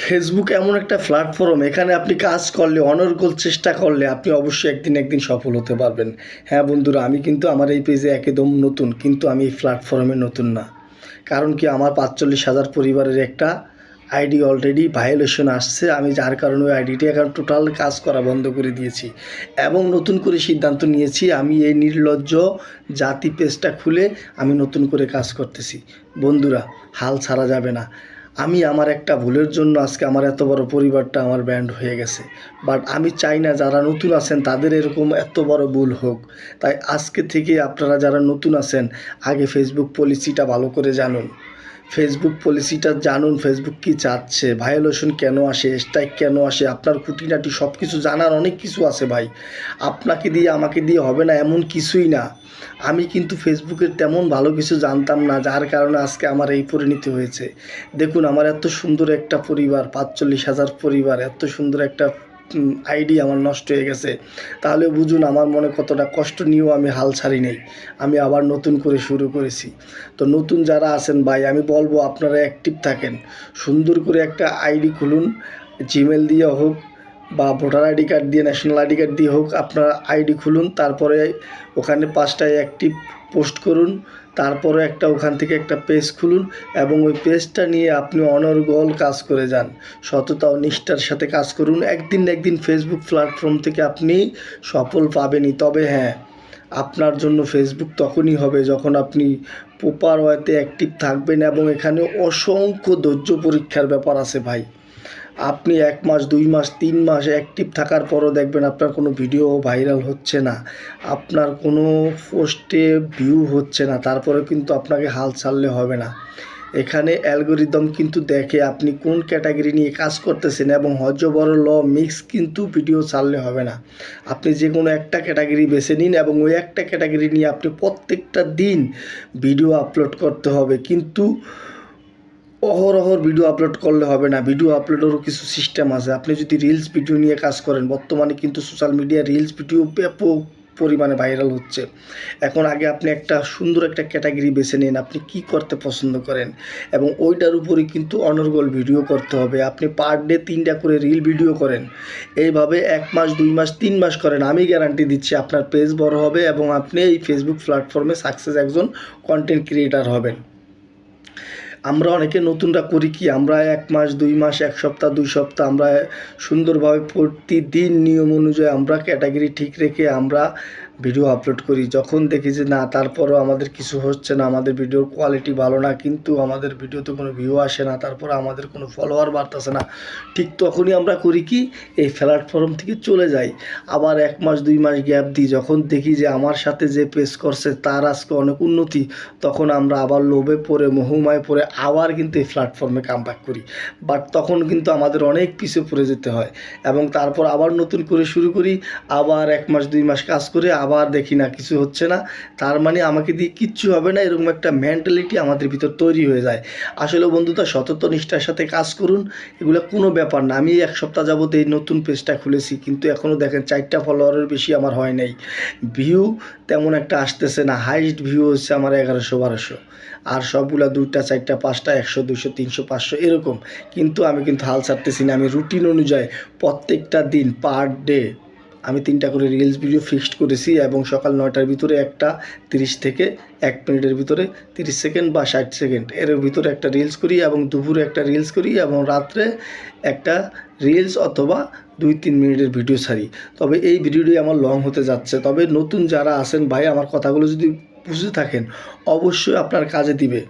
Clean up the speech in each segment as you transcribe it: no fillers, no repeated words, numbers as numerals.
Facebook এমন একটা platform, এখানে আপনি কাজ করলে, অনর্গল চেষ্টা করলে আপনি অবশ্যই একদিন সফল হতে পারবেন। হ্যাঁ বন্ধুরা, আমি কিন্তু আমার এই পেজে একদম নতুন, কিন্তু আমি এই প্ল্যাটফর্মে নতুন না। কারণ কি, আমার ৪৫,০০০ পরিবারের একটা আইডি অলরেডি ভায়োলেশন আসছে, আমি যার কারণে ওই আইডিটি এখন টোটাল কাজ করা বন্ধ করে দিয়েছি এবং নতুন করে সিদ্ধান্ত নিয়েছি আমি এই নির্লজ্জ জাতি পেজটা খুলে আমি নতুন করে কাজ করতেছি। বন্ধুরা, হাল ছাড়া যাবে না। আমি আমার একটা ভুলের জন্য আজকে আমার এত বড় পরিবারটা আমার ব্যান্ড হয়ে গেছে, বাট আমি চাই না যারা নতুন আছেন তাদের এরকম এত বড় ভুল হোক। তাই আজকে থেকে আপনারা যারা নতুন আছেন, আগে ফেসবুক পলিসিটা ভালো করে জানুন। ফেসবুক পলিসিটা জানুন, ফেসবুক কী চাচ্ছে, ভায়োলেশন কেন আসে, স্ট্রাইক কেন আসে, আপনার খুঁটিনাটি সব কিছু জানার অনেক কিছু আছে ভাই। আপনাকে দিয়ে আমাকে দিয়ে হবে না এমন কিছুই না। আমি কিন্তু ফেসবুকের তেমন ভালো কিছু জানতাম না, যার কারণে আজকে আমার এই পরিণতি হয়েছে। দেখুন, আমার এত সুন্দর একটা পরিবার, ৪৫,০০০ পরিবার, এত সুন্দর একটা আইডি আমার নষ্ট হয়ে গেছে। তাহলে বুঝুন আমার মনে কতটা কষ্ট নিয়েও আমি হাল ছাড়ি নেই, আমি আবার নতুন করে শুরু করেছি। তো নতুন যারা আছেন ভাই, আমি বলবো আপনারা অ্যাক্টিভ থাকেন, সুন্দর করে একটা আইডি খুলুন, জিমেল দিয়ে হোক বা ভোটার আইডি কার্ড দিয়ে, ন্যাশনাল আইডি কার্ড দিয়ে হোক, আপনারা আইডি খুলুন। তারপরে ওখানে ৫টায় অ্যাক্টিভ পোস্ট করুন। তারপরে ওখান থেকে একটা পেজ খুলুন এবং ওই পেজটা নিয়ে আপনি অনর্গল কাজ করে যান, সততা ও নিষ্ঠার সাথে কাজ করুন। একদিন না একদিন ফেসবুক প্ল্যাটফর্ম থেকে আপনি সফল পাবেনই। তবে হ্যাঁ, আপনার জন্য ফেসবুক তখনই হবে যখন আপনি প্রপার ওয়েতে অ্যাক্টিভ থাকবেন এবং এখানে অসংখ্য ধৈর্য পরীক্ষার ব্যাপার আছে ভাই। আপনি ১ মাস, ২ মাস, ৩ মাস অ্যাক্টিভ থাকার পরও দেখবেন আপনার কোনো ভিডিও ভাইরাল হচ্ছে না, আপনার কোনো পোস্টে ভিউ হচ্ছে না, তারপরে কিন্তু আপনাকে হাল ছাড়লে হবে না। এখানে অ্যালগরিদম কিন্তু দেখে আপনি কোন ক্যাটাগরি নিয়ে কাজ করতেছেন এবং হজ বড় ল মিক্স কিন্তু ভিডিও ছাড়লে হবে না। আপনি যে কোনো একটা ক্যাটাগরি বেছে নিন এবং ওই একটা ক্যাটাগরি নিয়ে আপনি প্রত্যেকটা দিন ভিডিও আপলোড করতে হবে। কিন্তু অহরহ ভিডিও আপলোড করলে হবে না, ভিডিও আপলোডেরও কিছু সিস্টেম আছে। আপনি যদি রিলস ভিডিও নিয়ে কাজ করেন, বর্তমানে কিন্তু সোশ্যাল মিডিয়ায় রিলস ভিডিও ব্যাপক পরিমাণে ভাইরাল হচ্ছে। এখন আগে আপনি একটা সুন্দর একটা ক্যাটাগরি বেছে নিন, আপনি কি করতে পছন্দ করেন এবং ওইটার উপরে কিন্তু অনর্গল ভিডিও করতে হবে। আপনি পার ডে 3টা করে রিল ভিডিও করেন, এইভাবে 1 মাস, 2 মাস, 3 মাস করেন, আমি গ্যারান্টি দিচ্ছি আপনার পেজ বড় হবে এবং আপনি এই ফেসবুক প্ল্যাটফর্মে সাকসেস একজন কন্টেন্ট ক্রিয়েটার হবেন। আমরা অনেকে নতুনরা করি কি, আমরা 1 মাস, 2 মাস, 1 সপ্তাহ, 2 সপ্তাহ আমরা সুন্দরভাবে প্রতিদিন নিয়ম অনুযায়ী আমরা ক্যাটাগরি ঠিক রেখে আমরা ভিডিও আপলোড করি। যখন দেখি যে না, তারপরও আমাদের কিছু হচ্ছে না, আমাদের ভিডিওর কোয়ালিটি ভালো না, কিন্তু আমাদের ভিডিওতে কোনো ভিউ আসে না, তারপর আমাদের কোনো ফলোয়ার বাড়তেছে না, ঠিক তখনই আমরা করি কি, এই প্ল্যাটফর্ম থেকে চলে যাই। আবার 1 মাস, 2 মাস গ্যাপ দিই, যখন দেখি যে আমার সাথে যে পেজ করছে তার আজকে অনেক উন্নতি, তখন আমরা আবার লোভে পড়ে, মোহমায় পড়ে আবার কিন্তু এই প্ল্যাটফর্মে কামব্যাক করি। বাট তখন কিন্তু আমাদের অনেক পিছিয়ে পড়ে যেতে হয় এবং তারপর আবার নতুন করে শুরু করি, আবার 1 মাস, 2 মাস কাজ করে আবার দেখি না, কিছু হচ্ছে না, তার মানে আমাকে দিয়ে কিচ্ছু হবে না, এরকম একটা মেন্টালিটি আমাদের ভিতর তৈরি হয়ে যায়। আসলে বন্ধুরা, সততা নিষ্ঠার সাথে কাজ করুন, এগুলো কোনো ব্যাপার না। আমি 1 সপ্তাহ যাবত এই নতুন পেজটা খুলেছি, কিন্তু এখনও দেখেন 4টা ফলোয়ারের বেশি আমার হয় নাই, ভিউ তেমন একটা আসতেছে না, হাইস্ট ভিউ হচ্ছে আমার 1100-1200, আর সবগুলা 2টা, 4টা, 5টা, 100, 200, 300, 500 এরকম। কিন্তু আমি হাল ছাড়তেছি না, আমি রুটিন অনুযায়ী প্রত্যেকটা দিন পার ডে আমি 3টা করে রিলস ভিডিও ফিক্সড করেছি এবং সকাল 9টার ভিতরে একটা, 30 থেকে 1 মিনিটের ভিতরে 30 সেকেন্ড বা 60 সেকেন্ড এর ভিতরে একটা রিলস করি এবং দুপুরে একটা রিলস করি এবং রাত্রে একটা রিলস অথবা 2-3 মিনিটের ভিডিও ছাড়ি। তবে এই ভিডিওটি আমার লং হতে যাচ্ছে, তবে নতুন যারা আছেন ভাই, আমার কথাগুলো যদি বুঝে থাকেন অবশ্যই আপনার কাজে দিবে।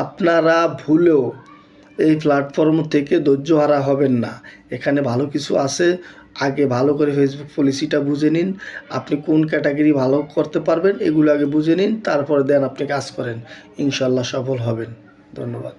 আপনারা ভুলেও এই প্ল্যাটফর্ম থেকে ধৈর্যহারা হবেন না, এখানে ভালো কিছু আছে। আগে ভালো করে ফেসবুক পলিসিটা বুঝে নিন, আপনি কোন ক্যাটাগরি ভালো করতে পারবেন এগুলো আগে বুঝে নিন, তারপরে দেন আপনি কাজ করেন, ইনশাল্লাহ সফল হবেন। ধন্যবাদ।